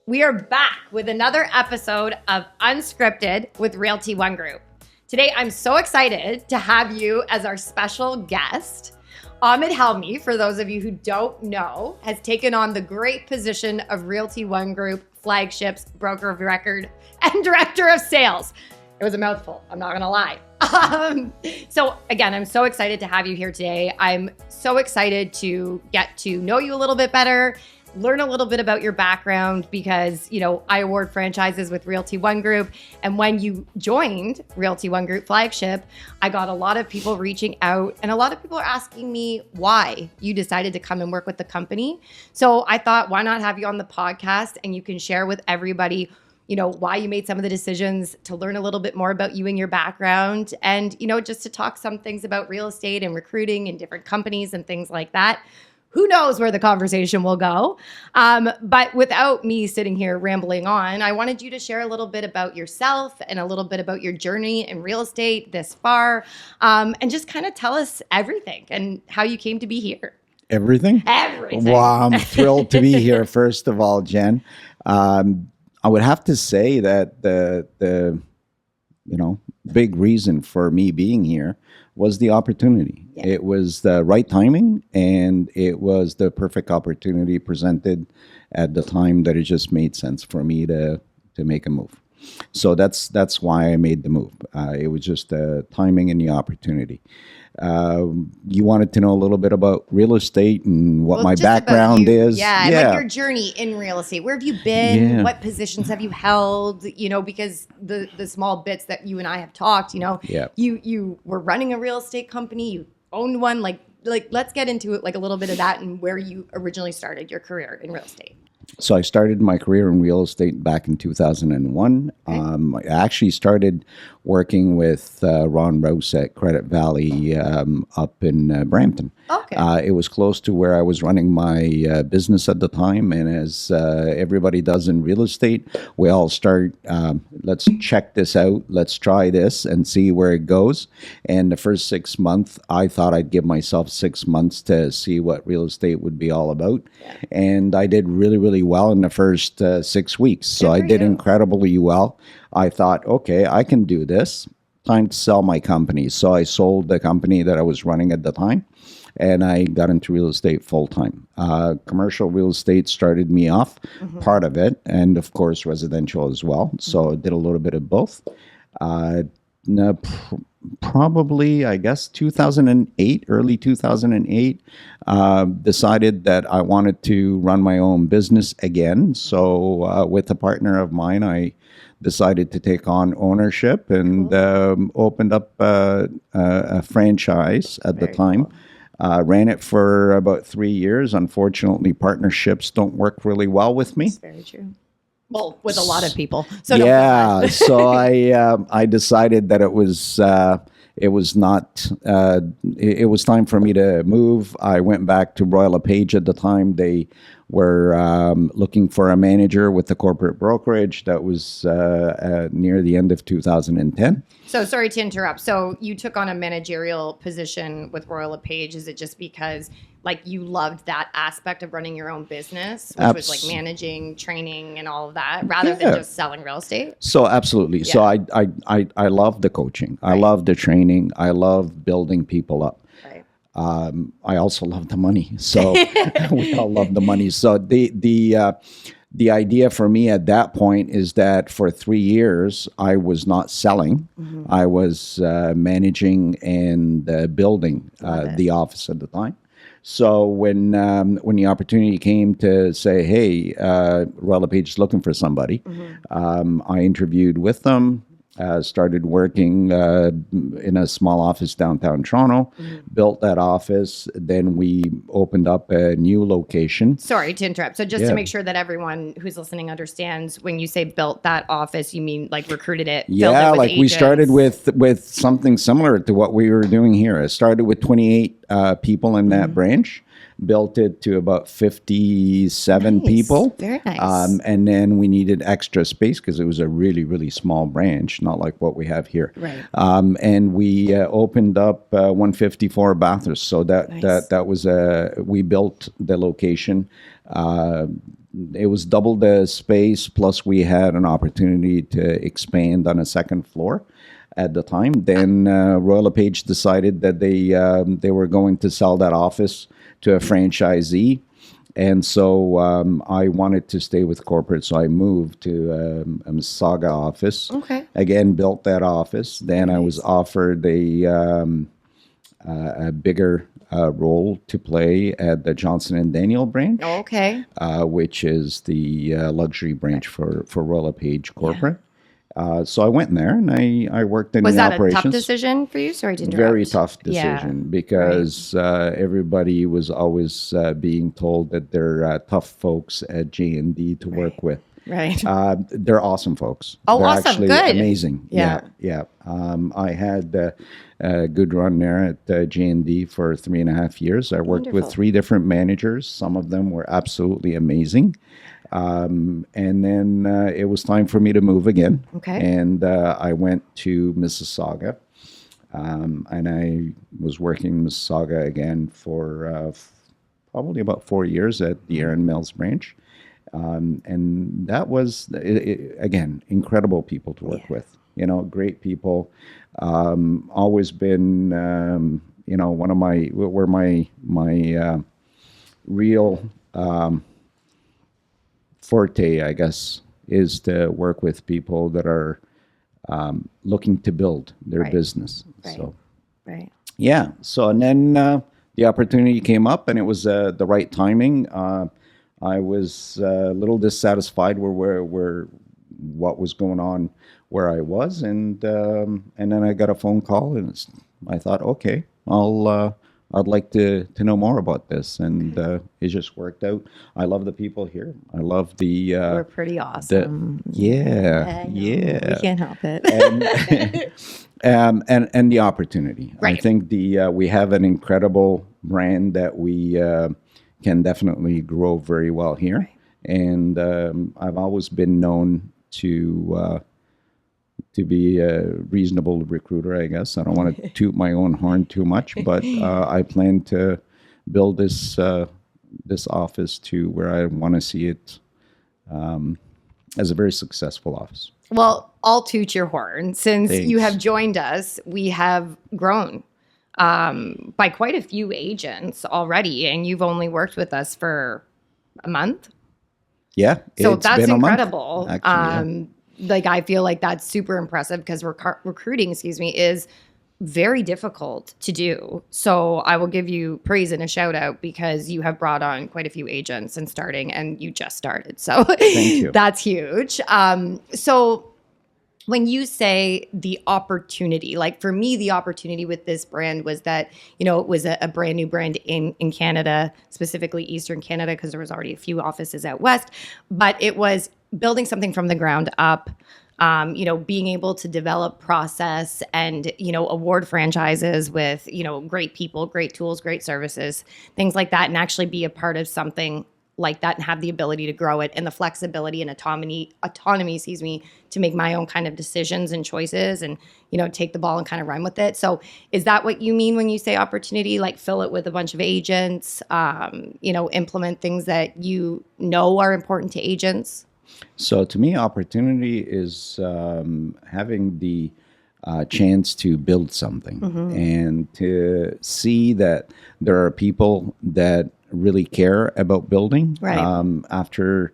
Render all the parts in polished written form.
We are back with another episode of Unscripted with Realty ONE Group. Today, I'm so excited to have you as our special guest. Ahmed Helmi, for those of you who don't know, has taken on the great position of Realty ONE Group Flagship's broker of record and director of sales. It was a mouthful, I'm not gonna lie. So again, I'm so excited to have you here today. I'm so excited to get to know you a little bit better, learn a little bit about your background because, I award franchises with Realty ONE Group. And when you joined Realty ONE Group Flagship, I got a lot of people reaching out and a lot of people are asking me why you decided to come and work with the company. So I thought, why not have you on the podcast and you can share with everybody why you made some of the decisions, to learn a little bit more about you and your background, and, just to talk some things about real estate and recruiting and different companies and things like that. Who knows where the conversation will go? But without me sitting here rambling on, I wanted you to share a little bit about yourself and a little bit about your journey in real estate this far, and just kind of tell us everything and how you came to be here. Everything? Everything. Well, I'm thrilled to be here, first of all, Jen. I would have to say that the big reason for me being here was the opportunity. Yeah. It was the right timing, and it was the perfect opportunity presented at the time that it just made sense for me to make a move. So that's why I made the move. It was just the timing and the opportunity. You wanted to know a little bit about real estate and what my background is. Yeah, and like your journey in real estate. Where have you been? Yeah. What positions have you held? Because the small bits that you and I have talked, you were running a real estate company, you owned one. Like let's get into it, like a little bit of that and where you originally started your career in real estate. So I started my career in real estate back in 2001. Okay. I actually started working with Ron Rouse at Credit Valley up in Brampton. Okay. It was close to where I was running my business at the time. And as everybody does in real estate, we all start, let's check this out. Let's try this and see where it goes. And the first 6 months, I thought I'd give myself 6 months to see what real estate would be all about. Yeah. And I did really, really well in the first 6 weeks. So I did incredibly well. I thought, okay, I can do this. Time to sell my company. So I sold the company that I was running at the time, and I got into real estate full time. Commercial real estate started me off, part of it, and of course residential as well. So I did a little bit of both. Probably, I guess, 2008, early 2008, decided that I wanted to run my own business again. So with a partner of mine, I decided to take on ownership and opened up a franchise at the time. Cool. Ran it for about 3 years. Unfortunately, partnerships don't work really well with me. That's very true. Well, with a lot of people. So yeah, so I decided that it was time for me to move. I went back to Royal LePage at the time. They were looking for a manager with the corporate brokerage. That was near the end of 2010. So sorry to interrupt. So you took on a managerial position with Royal LePage. Is it just because you loved that aspect of running your own business, which was like managing, training, and all of that, rather than just selling real estate? So absolutely. Yeah. So I love the coaching. Right. I love the training. I love building people up. Right. I also love the money. So we all love the money. So the idea for me at that point is that for 3 years, I was not selling. I was managing and building the office at the time. So when the opportunity came to say, hey, Royal LePage is looking for somebody, I interviewed with them. Started working in a small office downtown Toronto, built that office. Then we opened up a new location. Sorry to interrupt. So just to make sure that everyone who's listening understands, when you say built that office, you mean recruited it? Yeah, we started with something similar to what we were doing here. I started with 28 people in that branch. built it to about 57 people. Very nice. And then we needed extra space because it was a really, really small branch, not like what we have here. Right. And we opened up 154 bathrooms. So that was we built the location. it was double the space, plus we had an opportunity to expand on a second floor at the time. Then Royal LePage decided that they were going to sell that office to a franchisee. And so I wanted to stay with corporate, so I moved to a Mississauga office. Okay. Again, built that office. Then I was offered a bigger role to play at the Johnson and Daniel branch, Okay. which is the luxury branch for Royal LePage corporate. So I went in there and I worked in Was the that operations. a tough decision for you? Sorry to interrupt. Very tough decision because everybody was always being told that they're tough folks at J&D to work with. Right. They're awesome folks. Oh, they're awesome. actually Good. amazing. Yeah. Yeah. I had a good run there at J&D for 3.5 years. I worked with 3 different managers. Some of them were absolutely amazing. And then it was time for me to move again. Okay. And I went to Mississauga. And I was working in Mississauga again for probably about 4 years at the Erin Mills branch. And that was, again, incredible people to work with. You know, great people. Always been, one of my real forte, I guess, is to work with people that are looking to build their business. Right. So, right. yeah. So, and then the opportunity came up, and it was the right timing. I was a little dissatisfied where what was going on where I was, and then I got a phone call, and I thought, okay, I'd like to know more about this, and it just worked out. I love the people here. I love the. We're pretty awesome. Yeah. We can't help it. And the opportunity. Right. I think we have an incredible brand that we can definitely grow very well here. Right. And I've always been known to be a reasonable recruiter, I guess. I don't want to toot my own horn too much, but I plan to build this office to where I want to see it as a very successful office. Well, I'll toot your horn. Since Thanks. you have joined us, we have grown by quite a few agents already, and you've only worked with us for a month. Yeah, so it's that's been incredible. A month, actually, Like, I feel like that's super impressive because recruiting, is very difficult to do. So I will give you praise and a shout out because you have brought on quite a few agents and you just started. So Thank you. That's huge. So when you say the opportunity, like for me, the opportunity with this brand was that, it was a brand new brand in Canada, specifically Eastern Canada, because there was already a few offices out West, but it was building something from the ground up, being able to develop process and, award franchises with, great people, great tools, great services, things like that, and actually be a part of something like that and have the ability to grow it and the flexibility and autonomy, to make my own kind of decisions and choices and, take the ball and kind of run with it. So is that what you mean when you say opportunity? Like fill it with a bunch of agents, implement things that are important to agents? So to me, opportunity is having the chance to build something and to see that there are people that really care about building. Right. After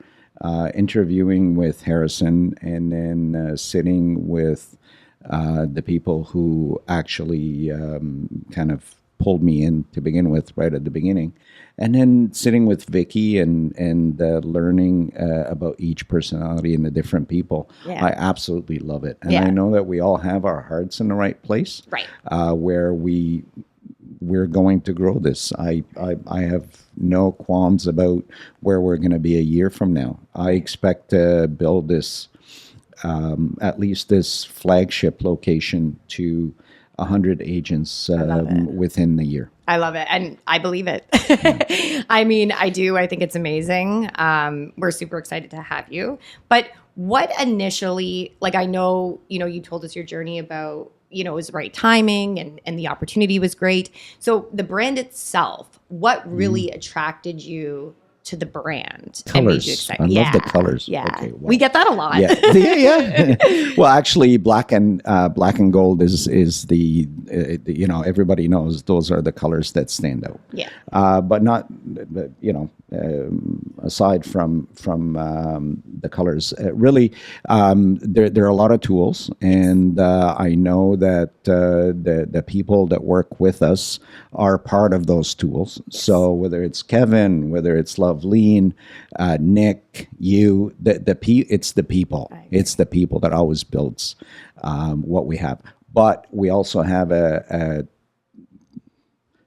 interviewing with Harrison and then sitting with the people who actually kind of pulled me in to begin with right at the beginning, and then sitting with Vicky and learning about each personality and the different people. Yeah. I absolutely love it. And I know that we all have our hearts in the right place, right? Where we're going to grow this. I have no qualms about where we're going to be a year from now. I expect to build this, at least this flagship location to 100 agents within the year. I love it. And I believe it. I mean, I do. I think it's amazing. We're super excited to have you. But what initially, like I know, you told us your journey about, it was the right timing and the opportunity was great. So the brand itself, what really attracted you to the brand and made you Colors. excited? I love the colors. Yeah. Okay, wow. We get that a lot. Yeah, yeah. Well, actually, black and gold is everybody knows those are the colors that stand out. Yeah. But not aside from the colors, really, there are a lot of tools, and I know that the people that work with us are part of those tools. So whether it's Kevin, whether it's Loveleen, Nick, you, it's the people. It's the people that always builds what we have. But we also have a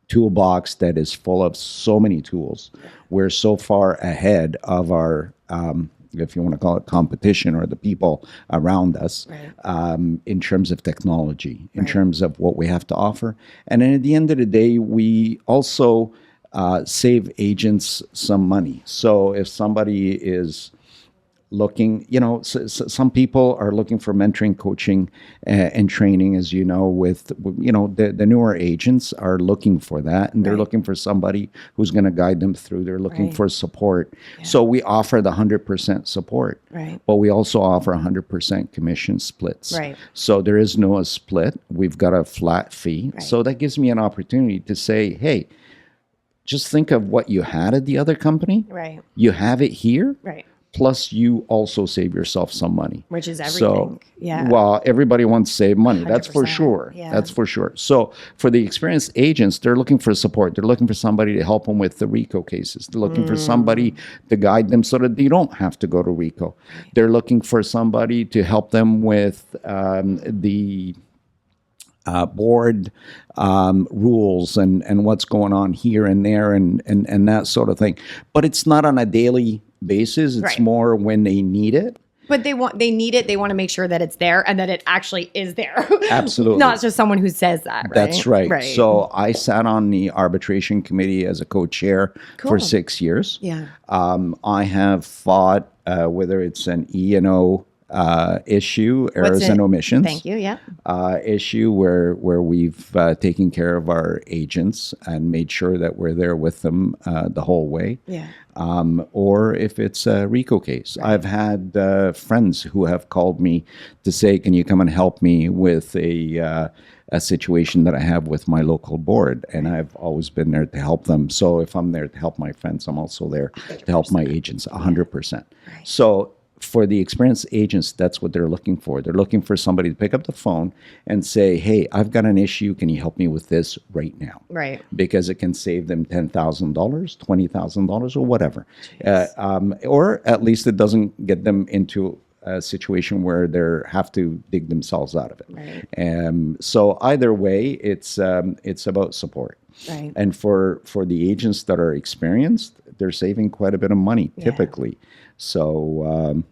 toolbox that is full of so many tools. We're so far ahead of our, if you want to call it competition, or the people around us, in terms of technology, in terms of what we have to offer. And then at the end of the day, we also save agents some money. So if somebody is looking, some people are looking for mentoring, coaching, and training, as you know, with, the newer agents are looking for that, and they're looking for somebody who's going to guide them through. They're looking for support. Yeah. So we offer the 100% support, but we also offer 100% commission splits. Right. So there is no split. We've got a flat fee. Right. So that gives me an opportunity to say, hey, just think of what you had at the other company. Right. You have it here. Right. Plus, you also save yourself some money. Which is everything. So, well, everybody wants to save money. That's for sure. Yeah. That's for sure. So for the experienced agents, they're looking for support. They're looking for somebody to help them with the RICO cases. They're looking for somebody to guide them so that they don't have to go to RICO. Right. They're looking for somebody to help them with the board rules and what's going on here and there and that sort of thing. But it's not on a daily basis. It's more when they need it. But they need it. They want to make sure that it's there and that it actually is there. Absolutely. Not just someone who says that. Right? That's right. So I sat on the arbitration committee as a co-chair for 6 years. Yeah. I have fought whether it's an E&O issue, errors and omissions. Thank you. Yeah. Issue where we've taken care of our agents and made sure that we're there with them the whole way. Yeah. Or if it's a RICO case. Right. I've had friends who have called me to say, "Can you come and help me with a situation that I have with my local board?" And I've always been there to help them. So if I'm there to help my friends, I'm also there 100%. To help my agents 100%. Right. So for the experienced agents, that's what they're looking for. They're looking for somebody to pick up the phone and say, "Hey, I've got an issue. Can you help me with this right now?" Right. Because it can save them $10,000, $20,000, or whatever. Or at least it doesn't get them into a situation where they have to dig themselves out of it. Right. So either way, it's about support. Right. And for the agents that are experienced, they're saving quite a bit of money typically. So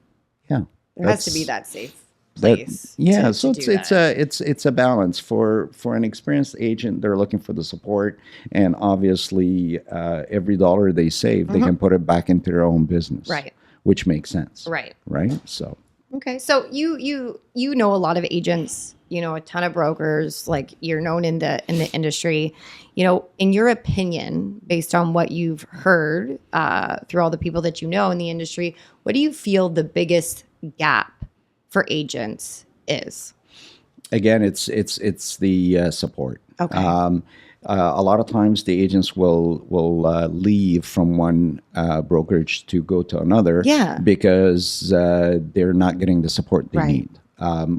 there has to be that safe place. So it's a balance for an experienced agent. They're looking for the support, and obviously every dollar they save, they can put it back into their own business. Right. Which makes sense. Right. Right. So. Okay. So you know a lot of agents, a ton of brokers, like you're known in the industry. In your opinion, based on what you've heard through all the people that you know in the industry, what do you feel the biggest gap for agents is? Again, it's the support. Okay. A lot of times the agents will leave from one brokerage to go to another because they're not getting the support they need.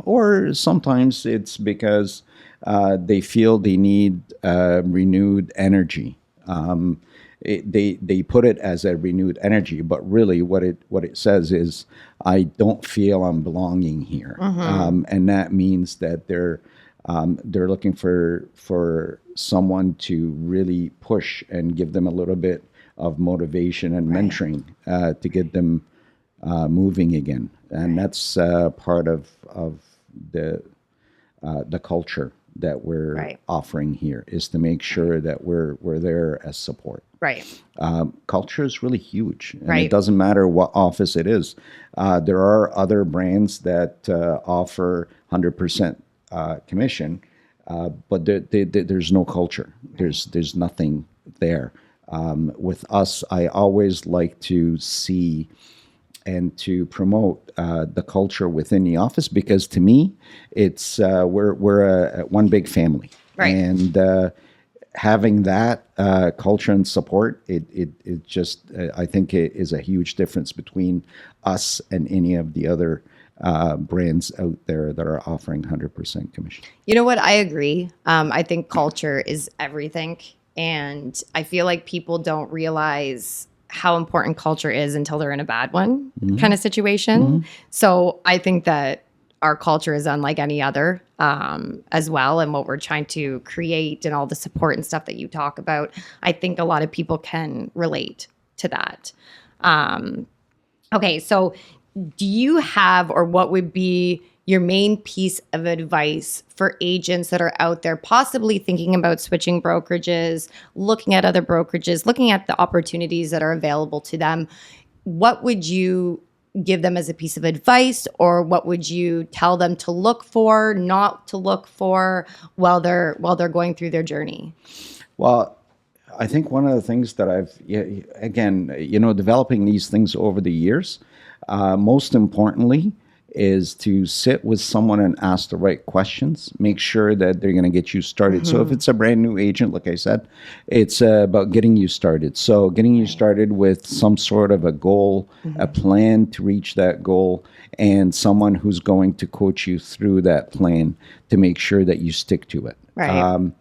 Or sometimes it's because they feel they need renewed energy. They put it as a renewed energy, but really what it says is, I don't feel I'm belonging here. And that means that they're looking for someone to really push and give them a little bit of motivation and mentoring to get them moving again. And that's part of the culture that we're offering here, is to make sure that we're there as support. Right. Culture is really huge, and it doesn't matter what office it is. There are other brands that offer 100% commission, but there's no culture. There's nothing there. With us, I always like to see and to promote the culture within the office, because to me, it's we're one big family, Right. and having that culture and support, it just I think it is a huge difference between us and any of the other brands out there that are offering 100% commission. You know what? I agree. I think culture is everything. And I feel like people don't realize how important culture is until they're in a bad one kind of situation. So I think that our culture is unlike any other as well. And what we're trying to create and all the support and stuff that you talk about, I think a lot of people can relate to that. Okay, so do you have, or what would be your main piece of advice for agents that are out there possibly thinking about switching brokerages, looking at other brokerages, looking at the opportunities that are available to them? What would you give them as a piece of advice, or what would you tell them to look for, not to look for while they're going through their journey? Well, I think one of the things that again, developing these things over the years, most importantly, is to sit with someone and ask the right questions. Make sure that they're going to get you started. So if it's a brand new agent, like I said, it's about getting you started. So getting you started with some sort of a goal, a plan to reach that goal, and someone who's going to coach you through that plan to make sure that you stick to it. Right.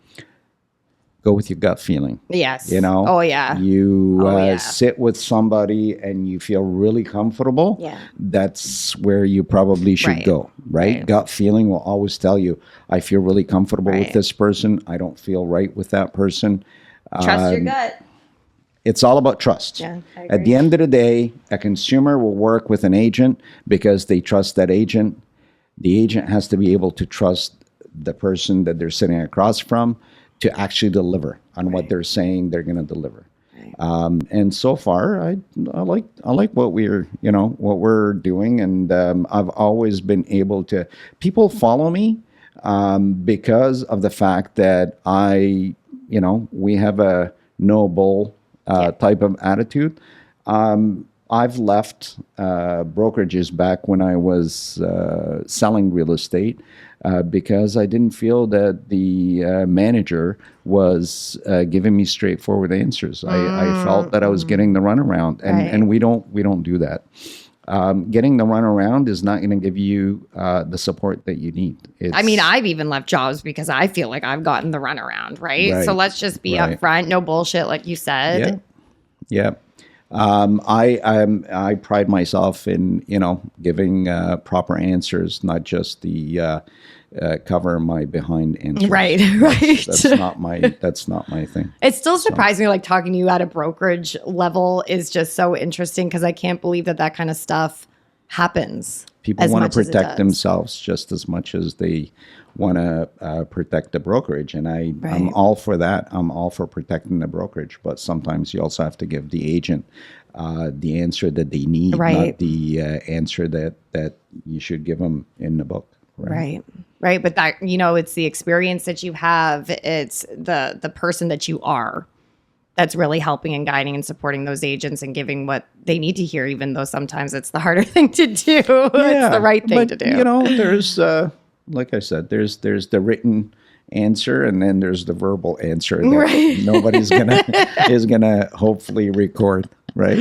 Go with your gut feeling. Yes. Oh yeah. You sit with somebody and you feel really comfortable. Yeah. That's where you probably should go, right? Gut feeling will always tell you, I feel really comfortable with this person. I don't feel right with that person. Trust your gut. It's all about trust. Yeah, I agree. At the end of the day, a consumer will work with an agent because they trust that agent. The agent has to be able to trust the person that they're sitting across from to actually deliver on what they're saying they're going to deliver. And so far, I like what we're doing, and I've always been able to. People follow me because of the fact that we have a no bull type of attitude. I've left brokerages back when I was selling real estate because I didn't feel that the manager was giving me straightforward answers. I felt that I was getting the runaround, and we don't do that. Getting the runaround is not going to give you the support that you need. I've even left jobs because I feel like I've gotten the runaround, right? So let's just be upfront, no bullshit, like you said. Yeah. I pride myself in giving proper answers, not just the cover my behind answers. Right. That's not my thing. It's still surprising, like talking to you at a brokerage level is just so interesting because I can't believe that kind of stuff happens. People want to protect themselves just as much as they want to protect the brokerage. And I'm all for that. I'm all for protecting the brokerage. But sometimes you also have to give the agent the answer that they need, not the answer that you should give them in the book. Right. But that, it's the experience that you have. It's the person that you are that's really helping and guiding and supporting those agents and giving what they need to hear, even though sometimes it's the harder thing to do. It's the right thing to do. There's, like I said, there's the written answer, and then there's the verbal answer that nobody's is gonna hopefully record, right?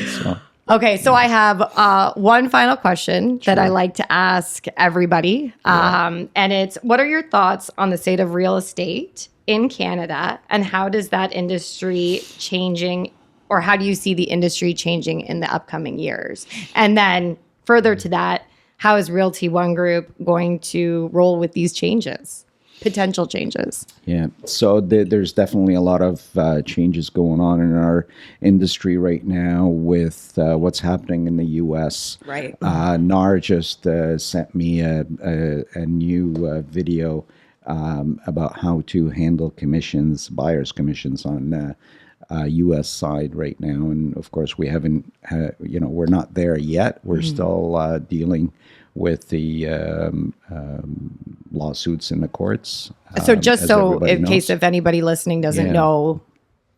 So. Okay, so I have one final question that I like to ask everybody, and it's: what are your thoughts on the state of real estate in Canada, and how does that industry changing, or how do you see the industry changing in the upcoming years? And then further to that, how is Realty ONE Group going to roll with these changes, potential changes? Yeah, so there's definitely a lot of changes going on in our industry right now with what's happening in the U.S. Right. NAR just sent me a new video about how to handle commissions, buyers' commissions on U.S. side right now. And of course, we haven't, we're not there yet. We're still dealing with the lawsuits in the courts. So just so in case if anybody listening doesn't know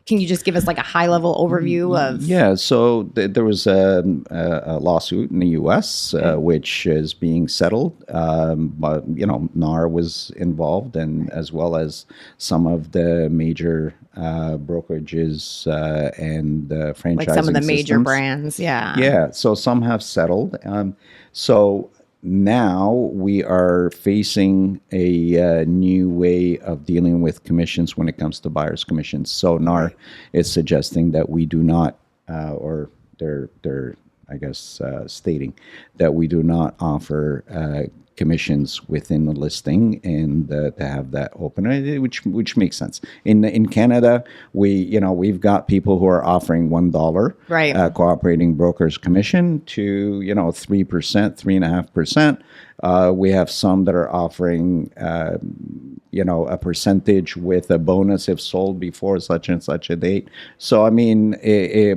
can you just give us like a high level overview of? Yeah, so there was a lawsuit in the U.S. Which is being settled, but NAR was involved, and as well as some of the major brokerages and franchising Like some of the major systems. brands, yeah. Yeah, so some have settled. So now we are facing a new way of dealing with commissions when it comes to buyer's commissions. So NAR is suggesting that we do not, or they're I guess stating that we do not offer commissions within the listing, and to have that open, which makes sense. In Canada, we've got people who are offering $1 cooperating brokers commission to 3%, 3.5%. We have some that are offering a percentage with a bonus if sold before such and such a date. So I mean,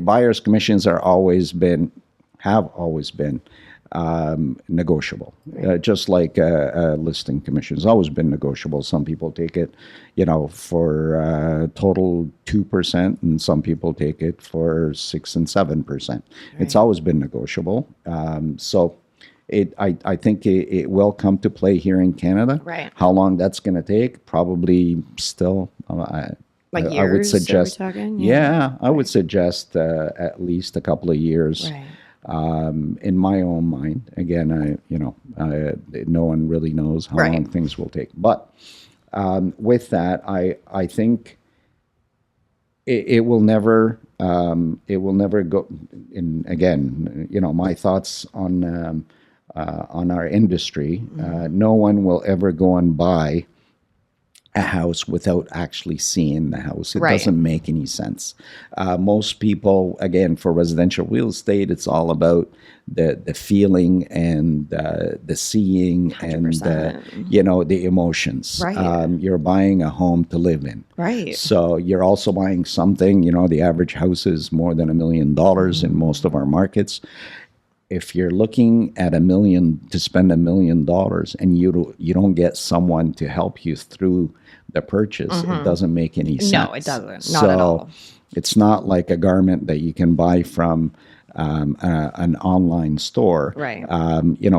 buyers commissions have always been negotiable, just like listing commission has always been negotiable. Some people take it, for total 2%, and some people take it for 6 and 7%. Right. It's always been negotiable. So I think it will come to play here in Canada. Right. How long that's going to take? Probably still. Like years, I would suggest. Are we talking? Yeah, I would suggest at least a couple of years. Right. In my own mind, again, no one really knows how long things will take. But with that, I think it will never go. In again, my thoughts on our industry. No one will ever go and buy a house without actually seeing the house. It doesn't make any sense. Most people, again, for residential real estate, it's all about the feeling and the seeing 100%. And the emotions. Right. You're buying a home to live in. Right. So you're also buying something. The average house is more than $1 million in most of our markets. If you're looking at to spend $1 million and you don't get someone to help you through the purchase, it doesn't make any sense. No, it doesn't. Not at all. It's not like a garment that you can buy from an online store. Right.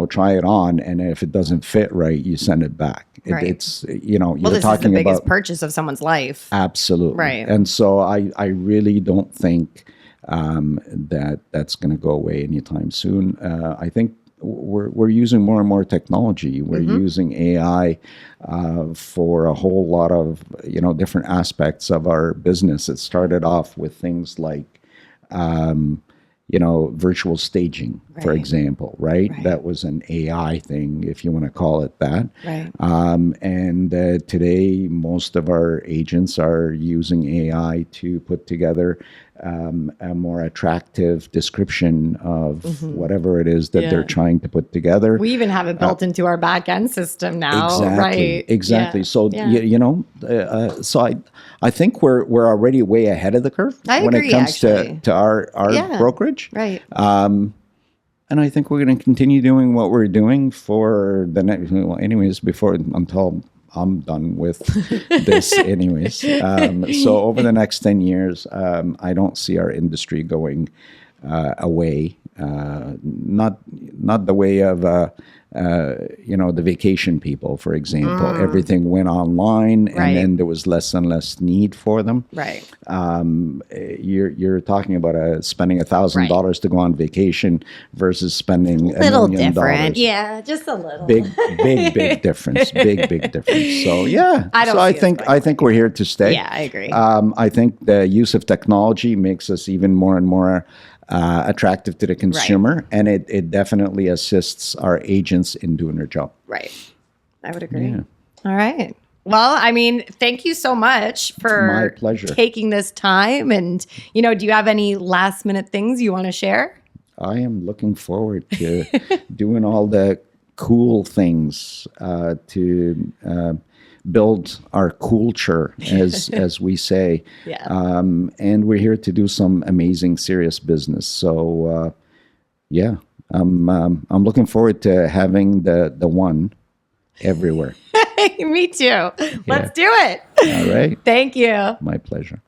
Try it on, and if it doesn't fit right, you send it back. Right. It's well, you're this talking is the biggest about purchase of someone's life. Absolutely. Right. And so I really don't think that's going to go away anytime soon. I think we're using more and more technology. We're using AI for a whole lot of different aspects of our business. It started off with things like virtual staging, for example, right? That was an AI thing, if you want to call it that. Right. And today, most of our agents are using AI to put together a more attractive description of whatever it is that they're trying to put together. We even have it built into our back end system now. Exactly. Yeah. So so I think we're already way ahead of the curve when it comes to our brokerage. Right. And I think we're going to continue doing what we're doing for the next, until I'm done with this anyways. So over the next 10 years, I don't see our industry going away. Not the way of the vacation people, for example. Everything went online, and then there was less and less need for them. Right. You're talking about spending $1,000 to go on vacation versus spending a little $1 million. Different. Yeah, just a little. Big difference. Big difference. So yeah. I think we're here to stay. Yeah, I agree. I think the use of technology makes us even more and more attractive to the consumer, and it definitely assists our agents in doing their job. Right. I would agree. Yeah. All right. Well, I mean, thank you so much for My pleasure. taking this time. And, do you have any last minute things you want to share? I am looking forward to doing all the cool things to build our COOLture, as we say. Yeah. And we're here to do some amazing, serious business. So, I'm looking forward to having the one everywhere. Me too. Let's do it. All right. Thank you. My pleasure.